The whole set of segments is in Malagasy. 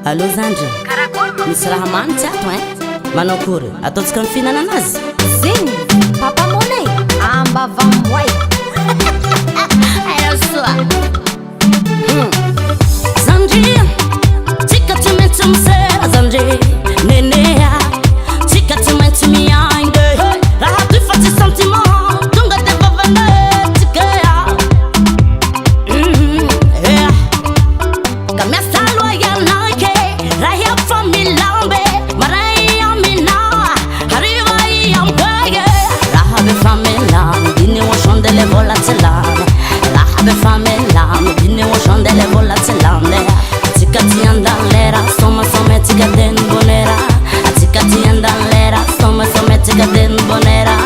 Allô Zandry, misy raha manitsy ato manao akory? Ataotsika mifinana anazy. Zegny papa money ambavamboay ayo soa Zandry, tsika tsy maintsy misera Zandry, nenea tsika tsy maintsy miainga raha ty fa tsy sentiment tonga de vavanetsika ka miasa aloha ianake raha iaby fa milambe maray amina hariva iambege raha be fa milamy diny oasondele vola tsy lamy raha be fa milamy diny oasondele vola tsy lamy atsika ty andan lera somasome tsika den bonera atsika ty andan lera somasome tsika den bonera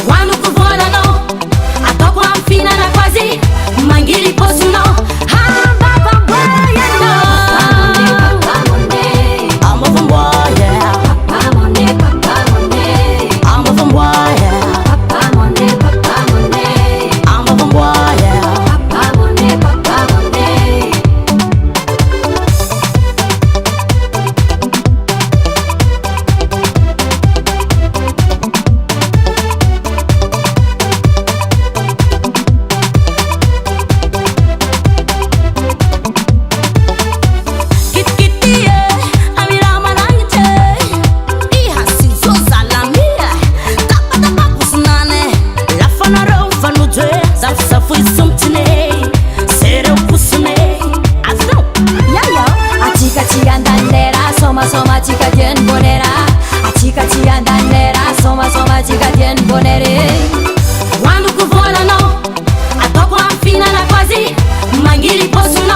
Quando tu volano, a toco amfinana quasi, mangili possono, quando tu volano, a toco amfinana quasi, mangili possono,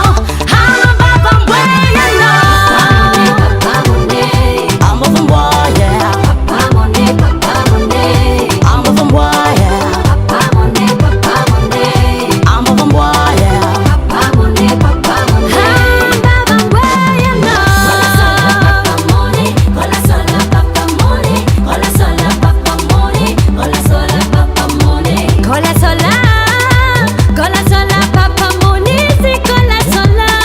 con la sola papa money, con la sola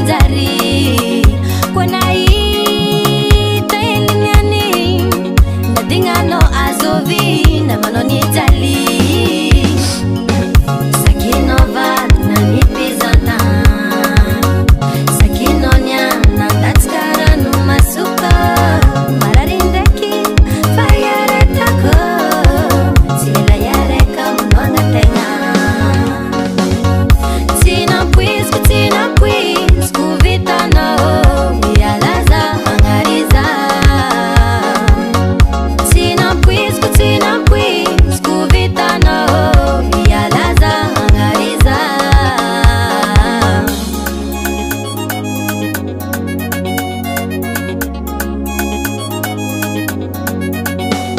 manjari Kwanai tainginyani Nadingano azovi na manoni jali Sakinova na nipizana Sakinonya na datskara numasuka Mararindaki fayare tako Sila yare kamunonga tenga Tina quiz kuvitano Yalaza angariza Tina quiz kuvitano Yalaza angariza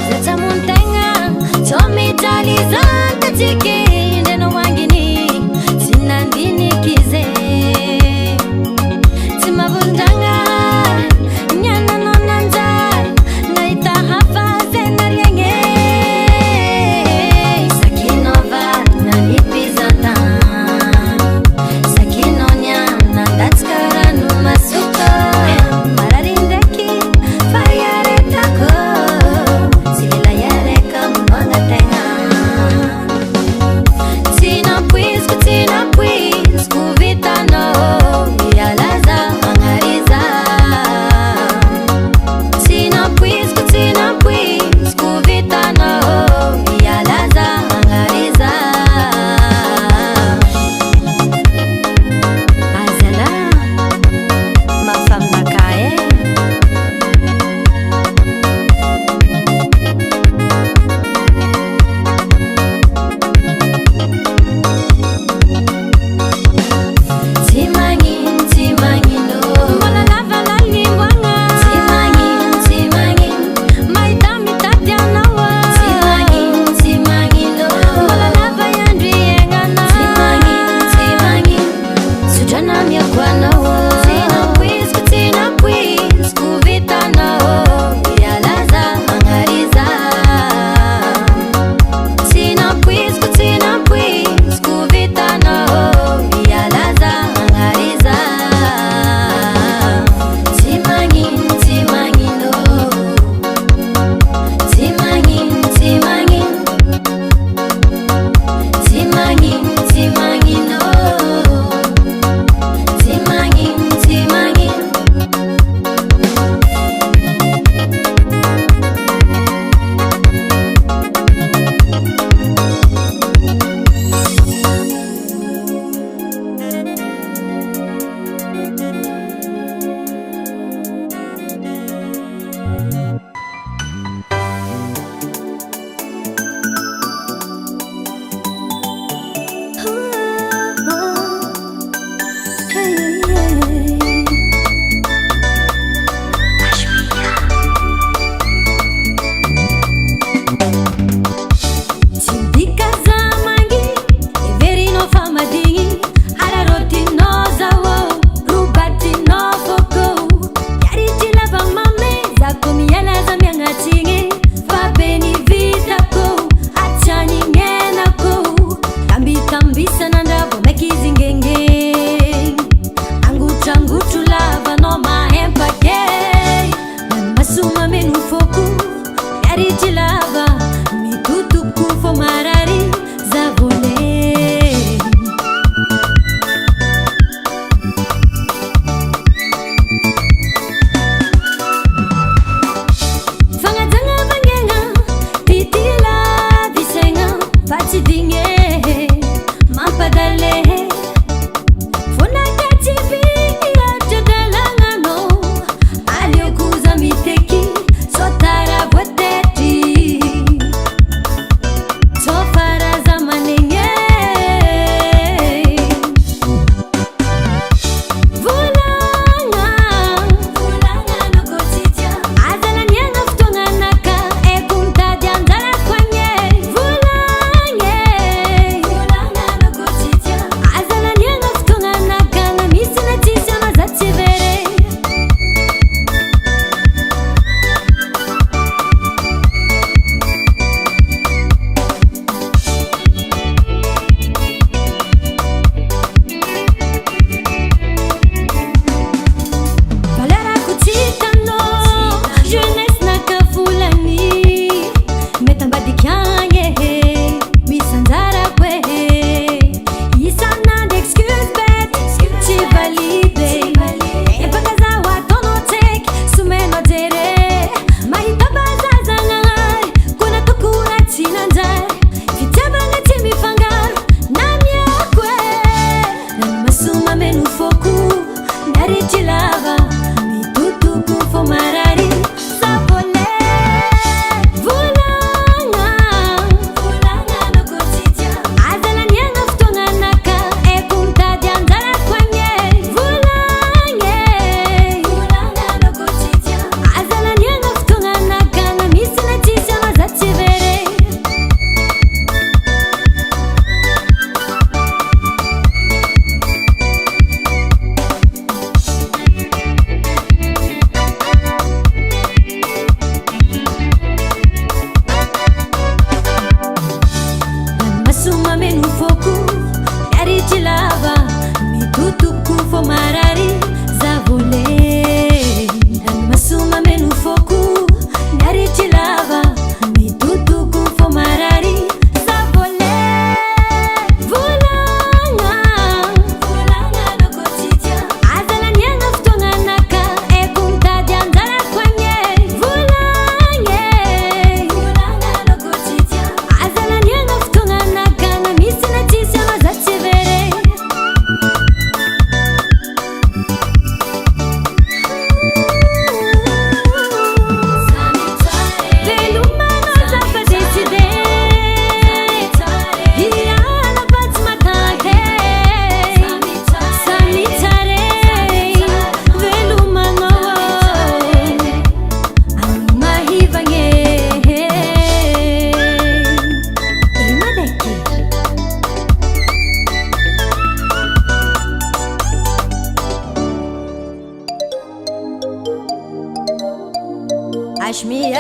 Zeta muntenga Tomi jaliza Tatike Ndeno wangini Sinandini kize Timabundanga Nyana nonanza Naita hafa zenarienge Sakinova na nipizana Sakinonya na datskara numasuka Mararindaki fayare tako Sila yare kamunonga tenga Tina quiz kuvitano Yalaza angariza Tina quiz kuvitano Yalaza angariza Azala mafam nakae Timangin no Wala lava la limbwanga Timangin Maitami tatiana wa Timangin no Wala lava yandriengana Timangin Sujana miakwana wa Tina quiz kuvitano Yalaza angariza Tina quiz kuvitano Yalaza angariza Timangin no Timangin no Timangin Timbika zamangi Everino famadingi Araroti no zawo Rubati no foko Yari jila bang mame Zako miyana za miangatingi Fabeni vitako Achani ngenako Kambi sananda Bomeki zingenge Angutu lava no mahempake Masuma menu foku Yari jilava Mitutu kufo marari Zavole Fangatanga bangenga Titila visenga Fati dinge Mampadale Funa katibi Yajadala Kashmir,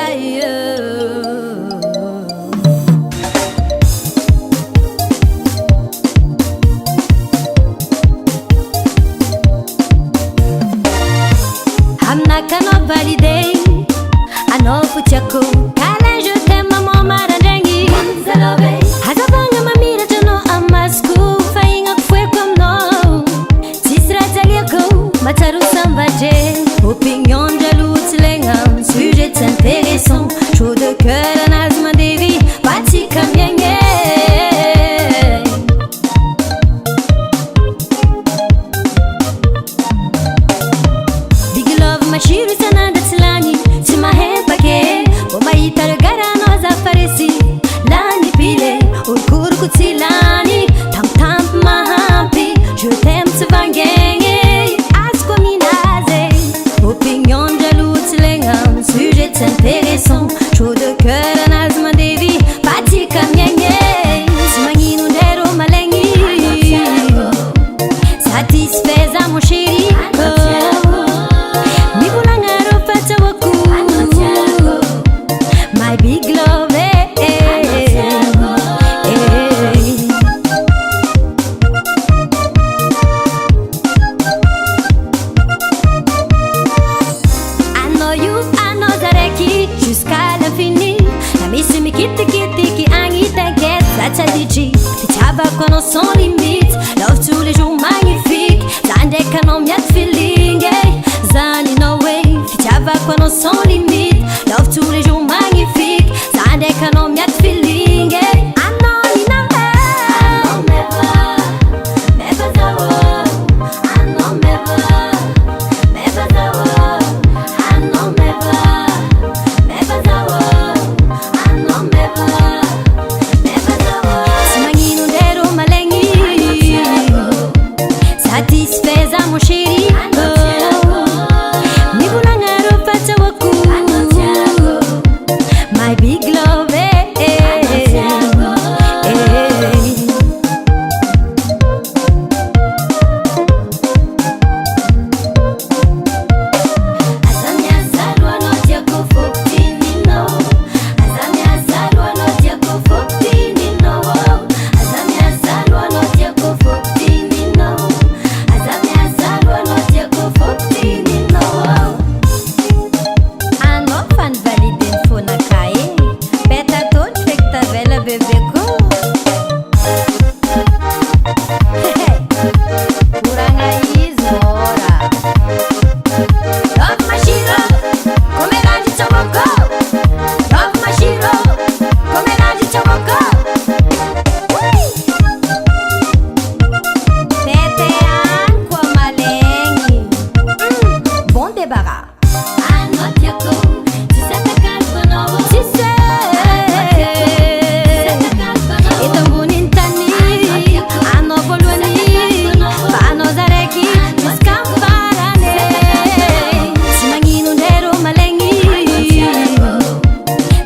I'm not gonna validate. I know put your cool. Kala je t'aime maman maradangi. Hazabanga mamira jano amasku. Fainga fue comme no. Tisra taliako mataru sambaje. Opinion jaloux lenga. Sujet intéressant. Chaud de cœur anazma devi. Bati kamyenye. Big love mashiru sananda tsilani. Kutilani, tam tam mahampi, je t'aime tu bangenge, asko minaze, opinion jaloux lengam, sujet intéressant, chaud de cœur anazma devi, pati kamyenye, simanginu dero malengi, satisfais à mon chéri, mi bulangaro fatawaku, my big love. Sans limite, love tous les jours magnifique. Zande kanom yat feeling, Zani no way. Fitava kono sans limite, love tous les jours magnifique. Zande kanom yat feeling, satisfais à mon chéri, mi bulangaro fatawaku, my big love,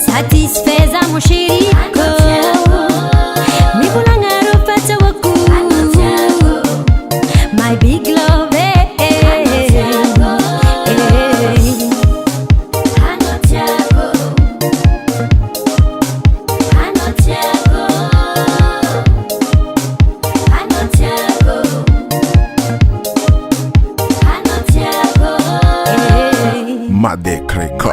satisfais à mon chéri, mi bulangaro fatawaku, my big love, Madecreco.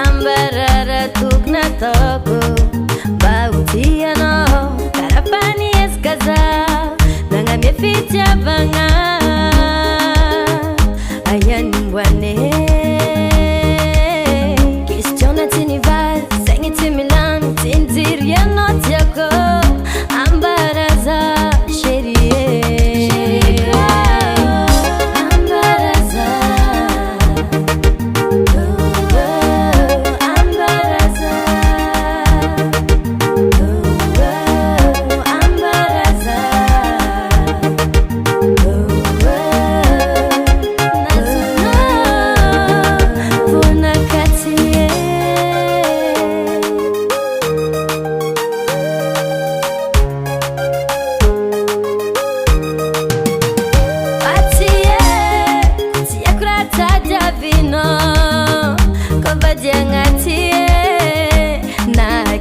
Ambarara tukna toko bautiano karapani eskaza nanga meficha banga ayani mbwane kisichona tinival sengi timilan tinziria notiako ambaraza sherie ambaraza ambaraza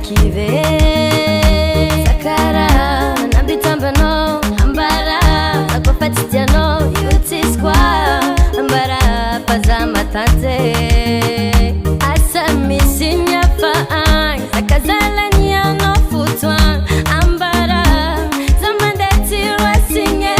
kive sakara nambitambano ambara akofatitiano yutiskwa ambara pazama tante asa misinya faang sakazalania no futwan ambara zamandeti wasinye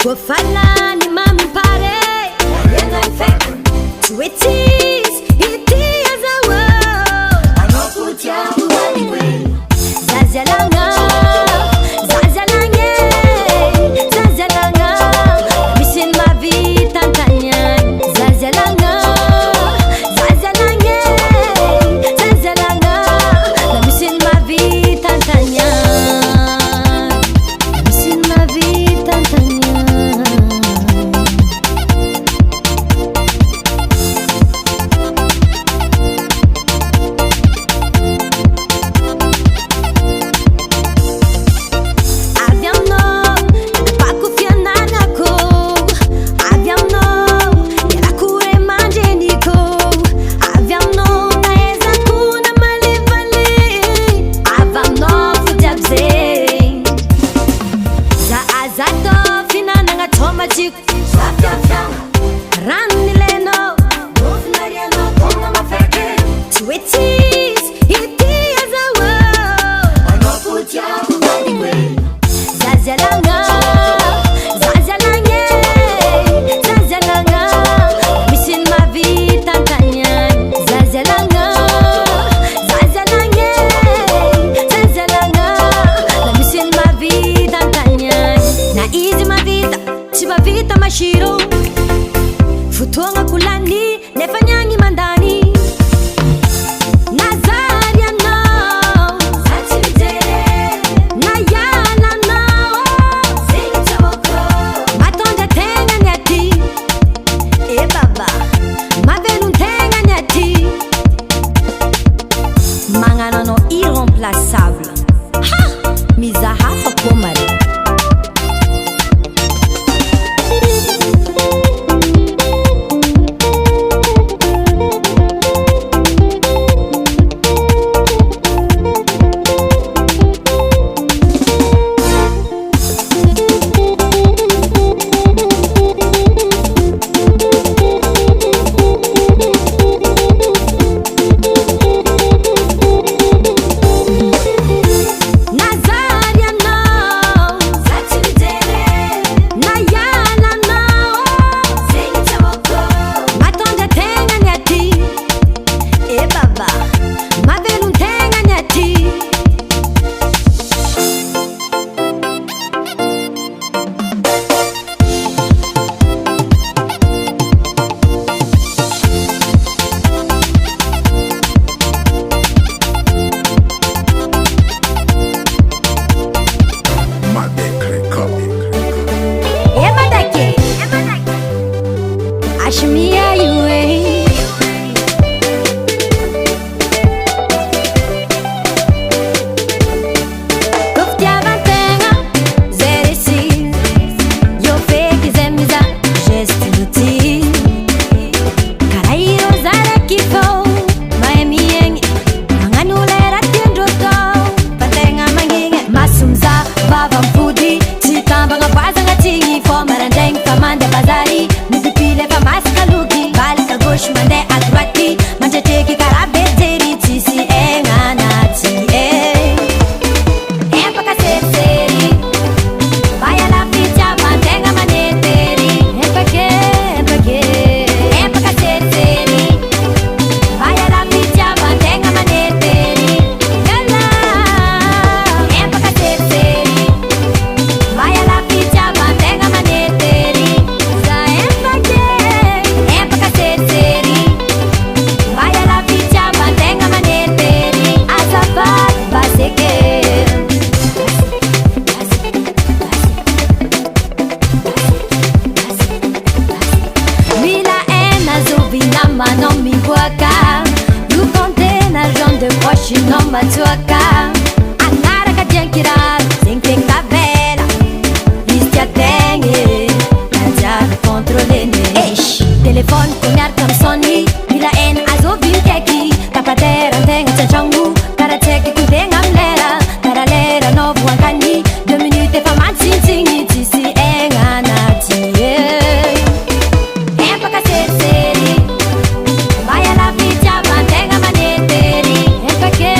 Wafala ni mami pare Tweeties, itia za wo Anokutia uwaniwe Zazalanga, Zazalange Zazalanga, missing ma vie tantanyan Zazalanga, Zazalange Zazalanga, missing ma vie tantanyan Missing ma vie tantanyan Tweeties, itia za wo Anokutia uwaniwe Zazalanga, Zazalange Zazalanga, missing ma vie tantanyan Zazalanga, Zazalange Zazalanga, missing ma vie tantanyan Na easy ma vita, chiba vita mashiro Futuanga kulani, nefanyangi mandani Mangano irremplaçable. Ha! Mizaha Fokomari. Matuaka anaraka diankiraro zegny tegna tavela izy tia tegny nanjary contrôleny telefôny ko miaraka misony mila ena azoviny kaiky tapatera antegna tsantragno karaha tsaiky ko tegna amy lera karaha lera novoankany 2 minutes efa mantsintsiny tsisy egna anaty empaka serisery mba iala fitiavantegna manetery empake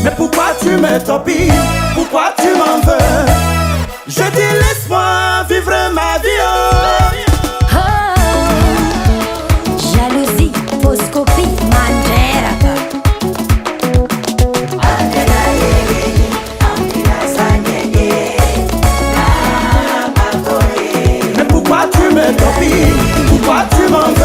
Mais pourquoi tu me topis? Pourquoi tu m'en veux? Je dis laisse-moi vivre ma vie. Oh, jalousie, fausse copie, mangeraka. Mais pourquoi tu me topis? Pourquoi tu m'en veux?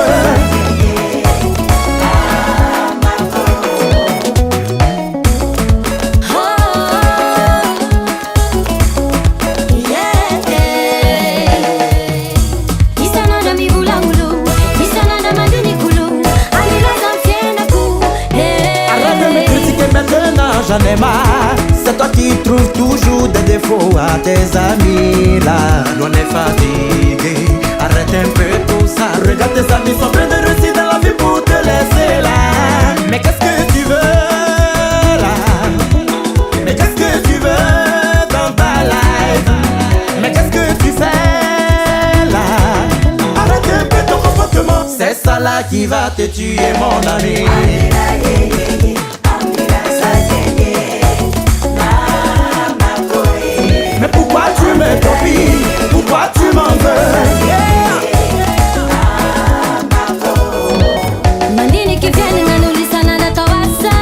J'en ai marre, c'est toi qui trouves toujours des défauts à tes amis là. On est fatigué, arrête un peu tout ça. Regarde tes amis sont prêts de réussir dans la vie pour te laisser là. Mais qu'est-ce que tu veux là? Mais qu'est-ce que tu veux dans ta life? Mais qu'est-ce que tu fais là? Arrête un peu ton comportement, c'est ça là qui va te tuer mon ami. Mais pourquoi tu me copies? Pourquoi tu m'en veux? Mandini che viene na nulisana na tawasa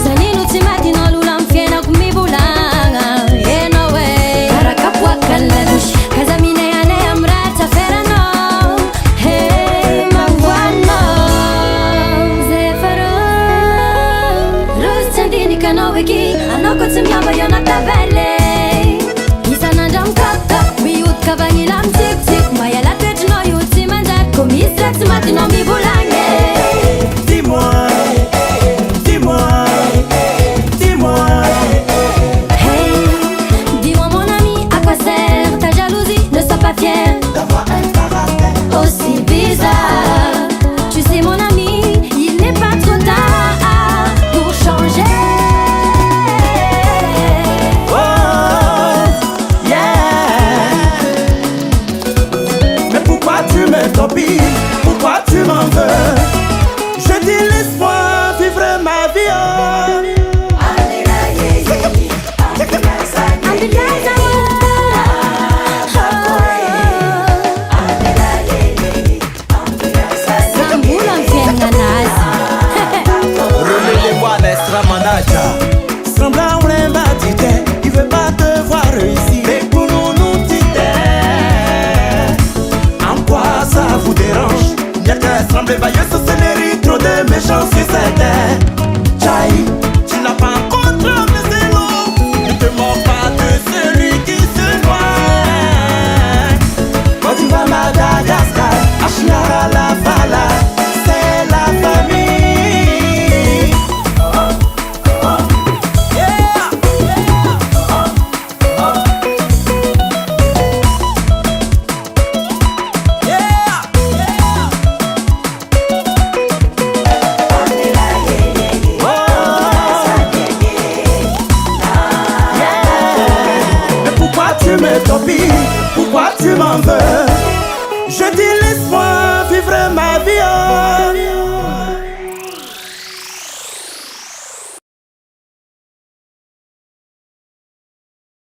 Saninu timati no lulam fiena kumibulanga Yeah no way Karakapwa kaladush Kazamine ane amrata ferano Hey mangwano Zefaro m'en veux. Je dis laisse-moi